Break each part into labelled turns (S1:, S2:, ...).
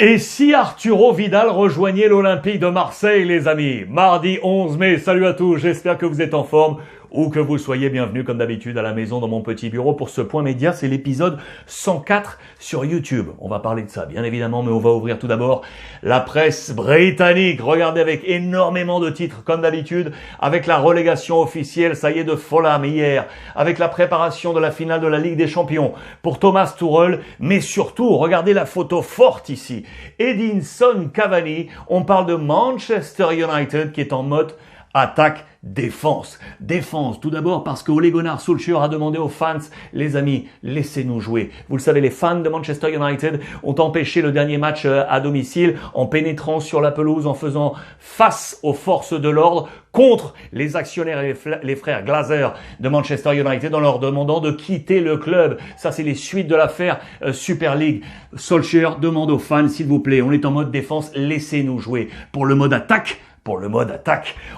S1: Et si Arturo Vidal rejoignait l'Olympique de Marseille, les amis? Mardi 11 mai, salut à tous, j'espère que vous êtes en forme. Ou que vous soyez bienvenus comme d'habitude à la maison dans mon petit bureau pour ce point média, c'est l'épisode 104 sur YouTube. On va parler de ça bien évidemment, mais on va ouvrir tout d'abord la presse britannique. Regardez avec énormément de titres comme d'habitude, avec la relégation officielle, ça y est, de Fulham hier, avec la préparation de la finale de la Ligue des Champions pour Thomas Tuchel, mais surtout, regardez la photo forte ici. Edinson Cavani, on parle de Manchester United qui est en mode attaque-défense. Défense, tout d'abord parce que Ole Gunnar Solskjaer a demandé aux fans, les amis, laissez-nous jouer. Vous le savez, les fans de Manchester United ont empêché le dernier match à domicile en pénétrant sur la pelouse, en faisant face aux forces de l'ordre contre les actionnaires et les frères Glazer de Manchester United en leur demandant de quitter le club. Ça, c'est les suites de l'affaire Super League. Solskjaer demande aux fans, s'il vous plaît, on est en mode défense, laissez-nous jouer. Pour le mode attaque,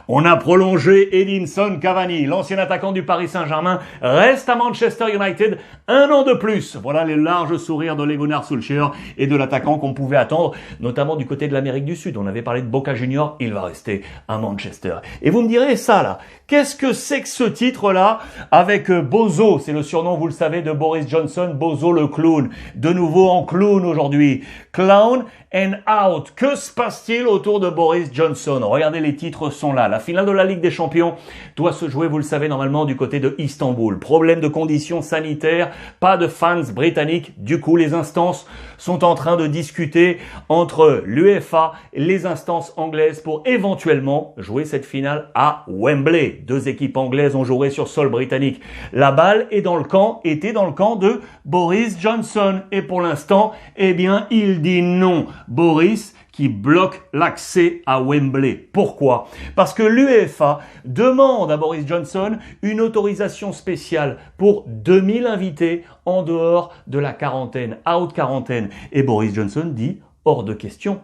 S1: on a prolongé Edinson Cavani, l'ancien attaquant du Paris Saint-Germain, reste à Manchester United 1 an de plus. Voilà les larges sourires d'Ole Gunnar Solskjaer et de l'attaquant qu'on pouvait attendre, notamment du côté de l'Amérique du Sud. On avait parlé de Boca Juniors, il va rester à Manchester. Et vous me direz ça là, qu'est-ce que c'est que ce titre-là avec Bozo, c'est le surnom, vous le savez, de Boris Johnson, Bozo le clown. De nouveau en clown aujourd'hui. Clown and out. Que se passe-t-il autour de Boris Johnson? Regardez, les titres sont là. La finale de la Ligue des Champions doit se jouer, vous le savez, normalement du côté de Istanbul. Problème de conditions sanitaires, pas de fans britanniques. Du coup, les instances sont en train de discuter entre l'UEFA et les instances anglaises pour éventuellement jouer cette finale à Wembley. Deux équipes anglaises ont joué sur sol britannique. La balle était dans le camp de Boris Johnson. Et pour l'instant, eh bien, il dit non. Boris qui bloque l'accès à Wembley. Pourquoi? Parce que l'UEFA demande à Boris Johnson une autorisation spéciale pour 2000 invités en dehors de la quarantaine, out quarantaine. Et Boris Johnson dit hors de question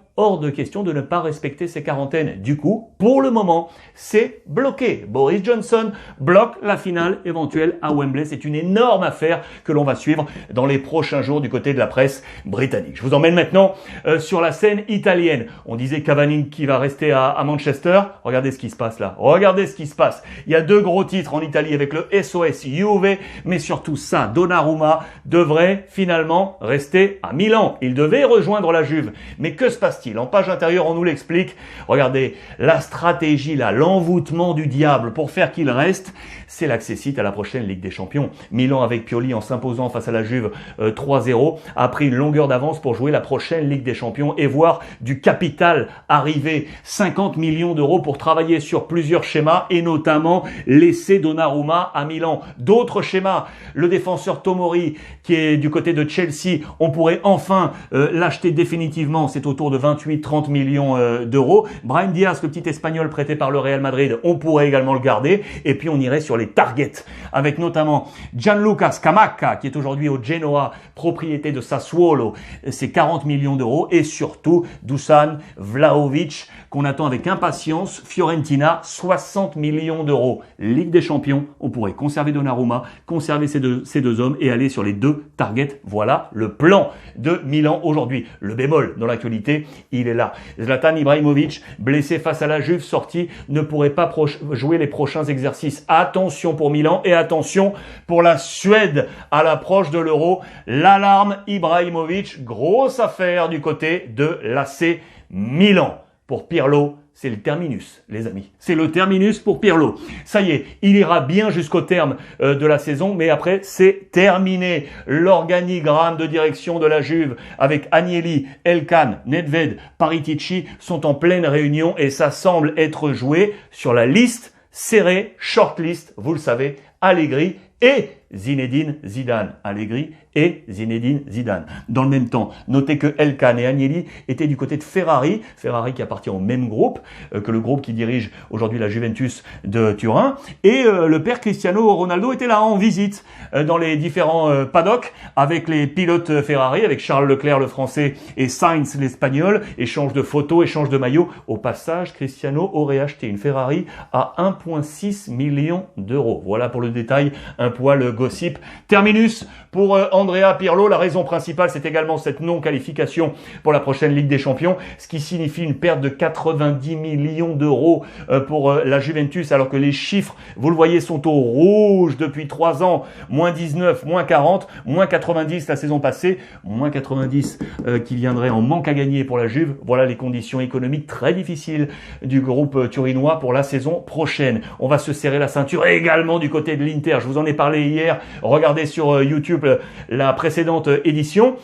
S1: de ne pas respecter ces quarantaines. Du coup, pour le moment, c'est bloqué. Boris Johnson bloque la finale éventuelle à Wembley. C'est une énorme affaire que l'on va suivre dans les prochains jours du côté de la presse britannique. Je vous emmène maintenant sur la scène italienne. On disait Cavani qui va rester à Manchester. Regardez ce qui se passe là. Regardez ce qui se passe. Il y a deux gros titres en Italie avec le SOS Juve, mais surtout ça, Donnarumma devrait finalement rester à Milan. Il devait rejoindre la Juve. Mais que se passe-t-il? En page intérieure, on nous l'explique. Regardez, la stratégie, là, l'envoûtement du diable pour faire qu'il reste, c'est l'accessite à la prochaine Ligue des Champions. Milan, avec Pioli, en s'imposant face à la Juve 3-0, a pris une longueur d'avance pour jouer la prochaine Ligue des Champions et voir du capital arriver. 50 millions d'euros pour travailler sur plusieurs schémas et notamment laisser Donnarumma à Milan. D'autres schémas, le défenseur Tomori qui est du côté de Chelsea, on pourrait enfin l'acheter définitivement, c'est autour de 28-30 millions d'euros. Brahim Diaz, le petit espagnol prêté par le Real Madrid, on pourrait également le garder. Et puis on irait sur les targets, avec notamment Gianluca Scamacca, qui est aujourd'hui au Genoa, propriété de Sassuolo, c'est 40 millions d'euros. Et surtout Dusan Vlahovic, qu'on attend avec impatience, Fiorentina, 60 millions d'euros. Ligue des Champions, on pourrait conserver Donnarumma, conserver ces deux hommes et aller sur les deux targets. Voilà le plan de Milan aujourd'hui. Le bémol dans l'actualité, il est là. Zlatan Ibrahimovic, blessé face à la Juve, sorti, ne pourrait pas jouer les prochains exercices. Attention pour Milan et attention pour la Suède à l'approche de l'Euro. L'alarme Ibrahimovic, grosse affaire du côté de l'AC Milan. Pour Pirlo, c'est le terminus, les amis. C'est le terminus pour Pirlo. Ça y est, il ira bien jusqu'au terme de la saison, mais après, c'est terminé. L'organigramme de direction de la Juve avec Agnelli, Elkann, Nedved, Paratici sont en pleine réunion et ça semble être joué sur la liste serrée, shortlist, vous le savez, Allegri et Zinedine Zidane. Allegri et Zinedine Zidane. Dans le même temps, notez que Elkann et Agnelli étaient du côté de Ferrari. Ferrari qui appartient au même groupe que le groupe qui dirige aujourd'hui la Juventus de Turin. Et le père Cristiano Ronaldo était là en visite dans les différents paddocks avec les pilotes Ferrari, avec Charles Leclerc le français et Sainz l'espagnol. Échange de photos, échange de maillots. Au passage, Cristiano aurait acheté une Ferrari à 1,6 million d'euros. Voilà pour le détail un poil gossip. Terminus pour Andrea Pirlo. La raison principale, c'est également cette non-qualification pour la prochaine Ligue des Champions, ce qui signifie une perte de 90 millions d'euros pour la Juventus, alors que les chiffres, vous le voyez, sont au rouge depuis 3 ans. Moins 19, moins 40, moins 90 la saison passée, moins 90 qui viendrait en manque à gagner pour la Juve. Voilà les conditions économiques très difficiles du groupe turinois pour la saison prochaine. On va se serrer la ceinture également du côté de l'Inter. Je vous en ai parlé hier. Regardez sur YouTube la précédente édition.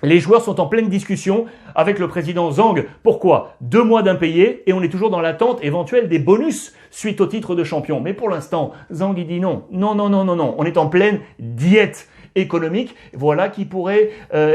S1: Les joueurs sont en pleine discussion avec le président Zhang. Pourquoi? 2 mois d'impayés et on est toujours dans l'attente éventuelle des bonus suite au titre de champion. Mais pour l'instant, Zhang il dit non. Non. On est en pleine diète économique, voilà, qui pourrait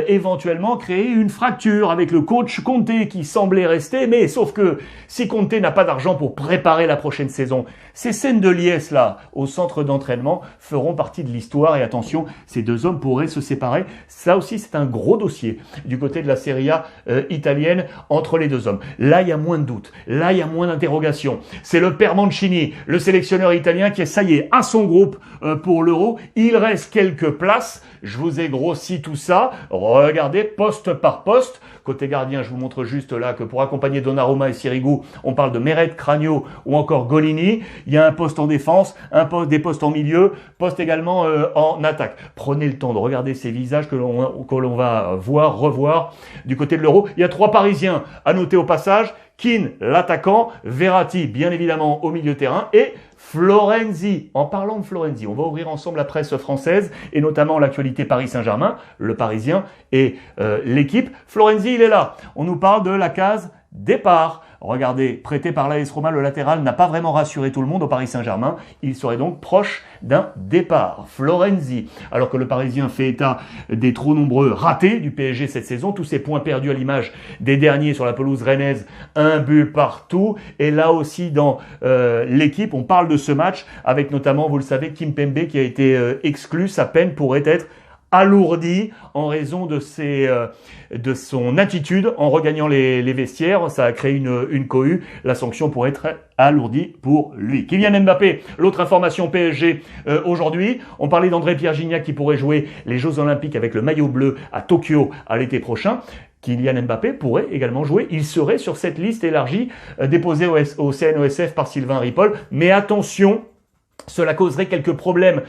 S1: éventuellement créer une fracture avec le coach Conte qui semblait rester, mais sauf que si Conte n'a pas d'argent pour préparer la prochaine saison, ces scènes de liesse là au centre d'entraînement feront partie de l'histoire et attention, ces 2 hommes pourraient se séparer. Ça aussi c'est un gros dossier du côté de la Serie A italienne entre les 2 hommes. Là il y a moins de doutes, là il y a moins d'interrogations. C'est le père Mancini, le sélectionneur italien qui est, ça y est, à son groupe pour l'Euro. Il reste quelques places. Je vous ai grossi tout ça. Regardez poste par poste. Côté gardien, je vous montre juste là que pour accompagner Donnarumma et Sirigu, on parle de Meret, Cragno ou encore Golini. Il y a un poste en défense, des postes en milieu, poste également en attaque. Prenez le temps de regarder ces visages que l'on va revoir du côté de l'Euro. Il y a 3 Parisiens à noter au passage. Keane, l'attaquant, Verratti, bien évidemment, au milieu de terrain, et Florenzi. En parlant de Florenzi, on va ouvrir ensemble la presse française, et notamment l'actualité Paris Saint-Germain, le Parisien et l'équipe. Florenzi, il est là. On nous parle de la case départ. Regardez, prêté par l'AS Roma, le latéral n'a pas vraiment rassuré tout le monde au Paris Saint-Germain. Il serait donc proche d'un départ. Florenzi, alors que le Parisien fait état des trop nombreux ratés du PSG cette saison, tous ces points perdus à l'image des derniers sur la pelouse rennaise, 1 but partout. Et là aussi dans l'équipe, on parle de ce match avec notamment, vous le savez, Kimpembe qui a été exclu. Sa peine pourrait être alourdi en raison de son attitude en regagnant les vestiaires. Ça a créé une cohue. La sanction pourrait être alourdie pour lui. Kylian Mbappé, l'autre information PSG aujourd'hui. On parlait d'André Pierre Gignac qui pourrait jouer les Jeux Olympiques avec le maillot bleu à Tokyo à l'été prochain. Kylian Mbappé pourrait également jouer. Il serait sur cette liste élargie déposée au CNOSF par Sylvain Ripoll. Mais attention, cela causerait quelques problèmes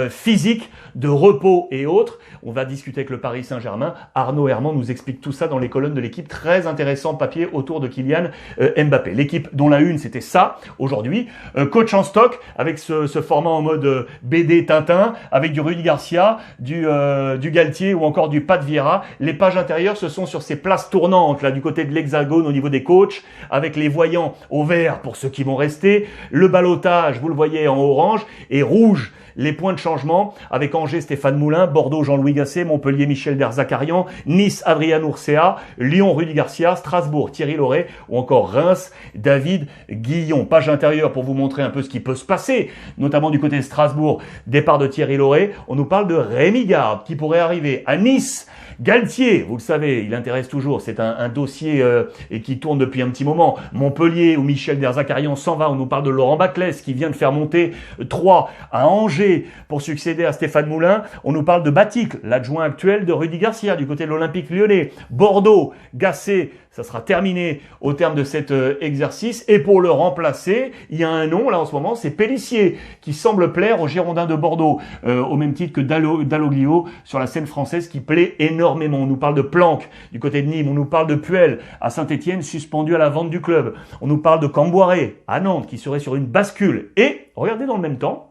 S1: physiques, de repos et autres. On va discuter avec le Paris Saint-Germain. Arnaud Herman nous explique tout ça dans les colonnes de l'équipe. Très intéressant papier autour de Kylian Mbappé. L'équipe dont la une, c'était ça aujourd'hui. Coach en stock avec ce format en mode BD Tintin, avec du Rudy Garcia, du Galtier ou encore du Pat Vieira. Les pages intérieures, ce sont sur ces places tournantes là du côté de l'hexagone au niveau des coachs, avec les voyants au vert pour ceux qui vont rester. Le ballottage, vous le voyez en orange et rouge. Les points de changement avec Angers, Stéphane Moulin, Bordeaux, Jean-Louis Gasset, Montpellier, Michel Derzakarian, Nice, Adrien Urcea, Lyon, Rudy Garcia, Strasbourg, Thierry Laurey ou encore Reims, David Guillon. Page intérieure pour vous montrer un peu ce qui peut se passer, notamment du côté de Strasbourg, départ de Thierry Laurey. On nous parle de Rémi Garde qui pourrait arriver à Nice. Galtier, vous le savez, il intéresse toujours, c'est un dossier et qui tourne depuis un petit moment. Montpellier où Michel Derzakarian s'en va, on nous parle de Laurent Baclès qui vient de faire monter 3 à Angers pour succéder à Stéphane Moulin. On nous parle de Batic, l'adjoint actuel de Rudy Garcia du côté de l'Olympique Lyonnais. Bordeaux, Gasset, ça sera terminé au terme de cet exercice. Et pour le remplacer, il y a un nom là en ce moment, c'est Pélissier qui semble plaire aux Girondins de Bordeaux, au même titre que Dalloglio sur la scène française qui plaît énormément. On nous parle de Planck du côté de Nîmes, on nous parle de Puel à Saint-Étienne suspendu à la vente du club. On nous parle de Camboiré à Nantes qui serait sur une bascule. Et regardez dans le même temps,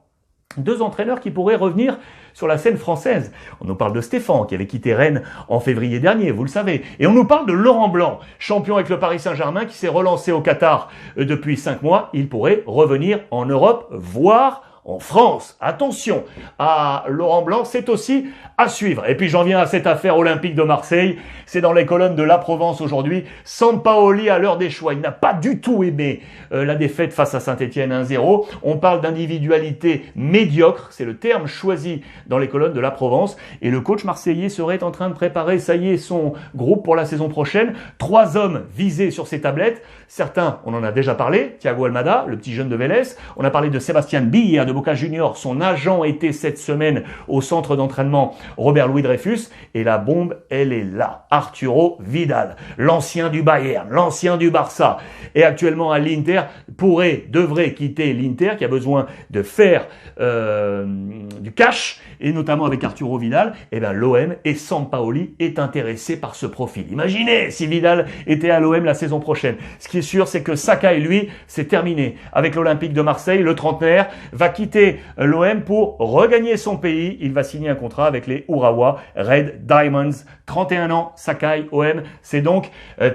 S1: 2 entraîneurs qui pourraient revenir sur la scène française. On nous parle de Stéphane qui avait quitté Rennes en février dernier, vous le savez. Et on nous parle de Laurent Blanc, champion avec le Paris Saint-Germain qui s'est relancé au Qatar depuis 5 mois. Il pourrait revenir en Europe, voire en France. Attention à Laurent Blanc, c'est aussi à suivre. Et puis j'en viens à cette affaire olympique de Marseille. C'est dans les colonnes de La Provence aujourd'hui. Sampaoli à l'heure des choix. Il n'a pas du tout aimé la défaite face à Saint-Étienne 1-0. On parle d'individualité médiocre. C'est le terme choisi dans les colonnes de La Provence. Et le coach marseillais serait en train de préparer, ça y est, son groupe pour la saison prochaine. 3 hommes visés sur ses tablettes. Certains, on en a déjà parlé. Thiago Almada, le petit jeune de Vélez. On a parlé de Sébastien Billa de Boca Juniors. Son agent était cette semaine au centre d'entraînement Robert Louis Dreyfus. Et la bombe, elle est là. Arturo Vidal, l'ancien du Bayern, l'ancien du Barça, est actuellement à l'Inter, devrait quitter l'Inter, qui a besoin de faire du cash, et notamment avec Arturo Vidal. Eh bien, l'OM et Sampaoli est intéressé par ce profil. Imaginez si Vidal était à l'OM la saison prochaine. Ce qui est sûr, c'est que Sakai, lui, c'est terminé. Avec l'Olympique de Marseille, le trentenaire va quitter l'OM pour regagner son pays. Il va signer un contrat avec les Urawa Red Diamonds. 31 ans, Sakai, OM, c'est donc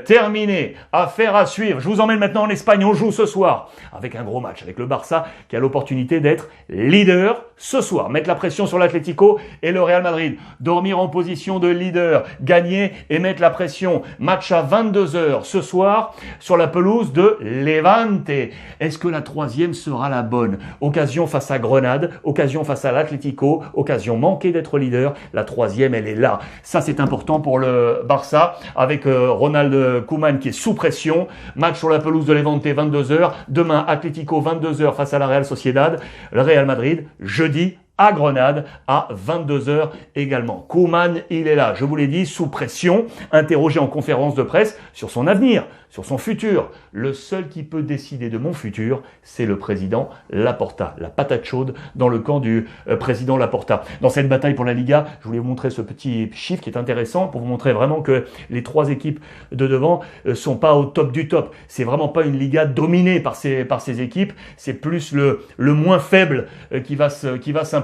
S1: terminé. Affaire à suivre. Je vous emmène maintenant en Espagne. On joue ce soir avec un gros match, avec le Barça qui a l'opportunité d'être leader ce soir. Mettre la pression sur l'Atlético et le Real Madrid. Dormir en position de leader, gagner et mettre la pression. Match à 22h ce soir sur la pelouse de Levante. Est-ce que la troisième sera la bonne? Occasion face à Grenade, occasion face à l'Atlético, occasion manquée d'être leader. La troisième, elle est là. Ça, c'est important pour le Barça avec Ronald Koeman qui est sous pression. Match sur la pelouse de Levante 22h. Demain, Atlético 22h face à la Real Sociedad. Le Real Madrid, jeudi, à Grenade à 22h également. Koeman, il est là, je vous l'ai dit, sous pression, interrogé en conférence de presse sur son avenir, sur son futur. Le seul qui peut décider de mon futur, c'est le président Laporta. La patate chaude dans le camp du président Laporta. Dans cette bataille pour la Liga, je voulais vous montrer ce petit chiffre qui est intéressant pour vous montrer vraiment que les trois équipes de devant sont pas au top du top. C'est vraiment pas une Liga dominée par ces équipes. C'est plus le moins faible qui va s'imposer.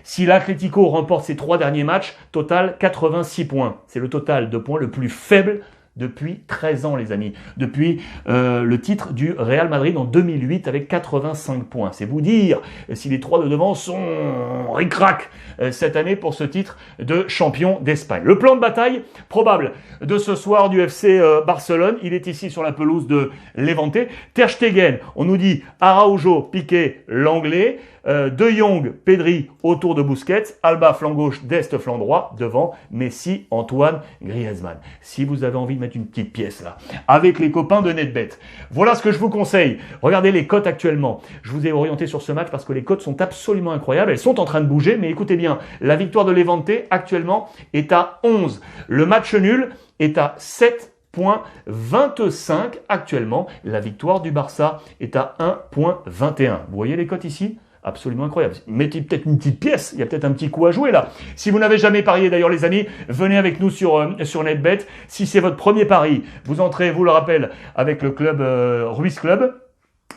S1: Si l'Atlético remporte ses 3 derniers matchs, total 86 points. C'est le total de points le plus faible depuis 13 ans, les amis. Depuis le titre du Real Madrid en 2008 avec 85 points. C'est vous dire si les trois de devant sont ric-rac cette année pour ce titre de champion d'Espagne. Le plan de bataille probable de ce soir du FC Barcelone, il est ici sur la pelouse de Levante. Ter Stegen, on nous dit Araujo, Piqué, l'anglais. De Jong, Pedri autour de Busquets, Alba flanc gauche, Dest flanc droit, devant Messi, Antoine, Griezmann. Si vous avez envie de mettre une petite pièce là, avec les copains de NetBet, voilà ce que je vous conseille. Regardez les cotes actuellement. Je vous ai orienté sur ce match parce que les cotes sont absolument incroyables. Elles sont en train de bouger, mais écoutez bien, la victoire de Levante actuellement est à 11. Le match nul est à 7,25 actuellement. La victoire du Barça est à 1,21. Vous voyez les cotes ici? Absolument incroyable. Mettez peut-être une petite pièce, il y a peut-être un petit coup à jouer là. Si vous n'avez jamais parié d'ailleurs les amis, venez avec nous sur NetBet. Si c'est votre premier pari, vous entrez, vous le rappelle, avec le club Ruiz Club.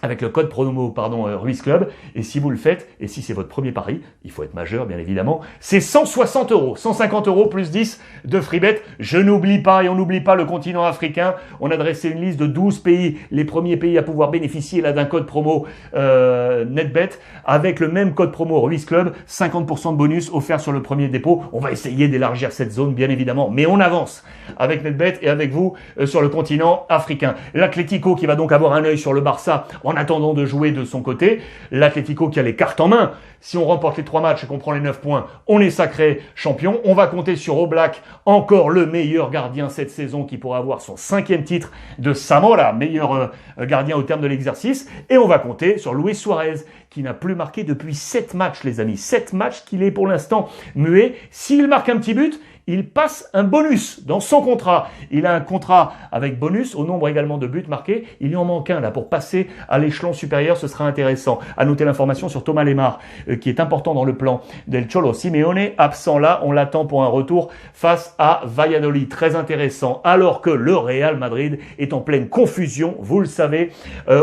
S1: Avec le code promo, Ruiz Club. Et si vous le faites, et si c'est votre premier pari, il faut être majeur, bien évidemment, c'est 160 €, 150 € plus 10 de free bet. Je n'oublie pas, et on n'oublie pas le continent africain. On a dressé une liste de 12 pays, les premiers pays à pouvoir bénéficier là d'un code promo NetBet. Avec le même code promo Ruiz Club, 50% de bonus offert sur le premier dépôt. On va essayer d'élargir cette zone, bien évidemment. Mais on avance avec NetBet et avec vous sur le continent africain. L'Atlético qui va donc avoir un œil sur le Barça en attendant de jouer de son côté. L'Atlético qui a les cartes en main. Si on remporte les 3 matchs et qu'on prend les 9 points, on est sacré champion. On va compter sur Oblak, encore le meilleur gardien cette saison qui pourra avoir son 5e titre de Zamora, meilleur gardien au terme de l'exercice. Et on va compter sur Luis Suarez qui n'a plus marqué depuis 7 matchs, les amis. 7 matchs qu'il est pour l'instant muet. S'il marque un petit but, il passe un bonus dans son contrat. Il a un contrat avec bonus au nombre également de buts marqués. Il y en manque un là pour passer à l'échelon supérieur. Ce sera intéressant. À noter l'information sur Thomas Lemar qui est important dans le plan del Cholo Simeone. Absent là, on l'attend pour un retour face à Valladolid. Très intéressant. Alors que le Real Madrid est en pleine confusion, vous le savez,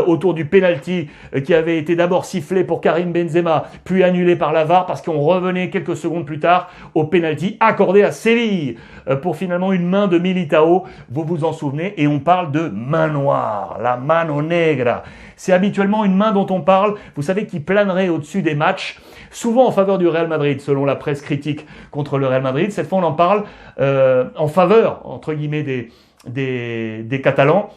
S1: autour du penalty qui avait été d'abord sifflé pour Karim Benzema, puis annulé par la VAR parce qu'on revenait quelques secondes plus tard au penalty accordé à Séville pour finalement une main de Militao, vous vous en souvenez, et on parle de main noire, la mano negra. C'est habituellement une main dont on parle, vous savez, qui planerait au-dessus des matchs, souvent en faveur du Real Madrid, selon la presse critique contre le Real Madrid. Cette fois, on en parle en faveur, entre guillemets, des Catalans.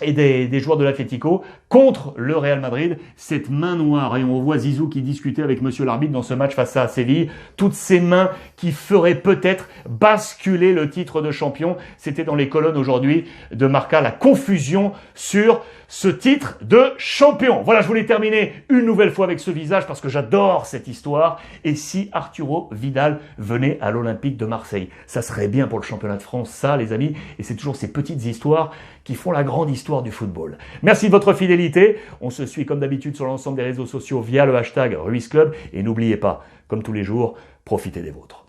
S1: et des joueurs de l'Atlético contre le Real Madrid. Cette main noire, et on voit Zizou qui discutait avec monsieur l'arbitre dans ce match face à Séville, toutes ces mains qui feraient peut-être basculer le titre de champion. C'était dans les colonnes aujourd'hui de Marca, la confusion sur ce titre de champion. Voilà, je voulais terminer une nouvelle fois avec ce visage parce que j'adore cette histoire. Et si Arturo Vidal venait à l'Olympique de Marseille, ça serait bien pour le championnat de France, ça les amis. Et c'est toujours ces petites histoires qui font la grande histoire du football. Merci de votre fidélité. On se suit comme d'habitude sur l'ensemble des réseaux sociaux via le hashtag RuizClub. Et n'oubliez pas, comme tous les jours, profitez des vôtres.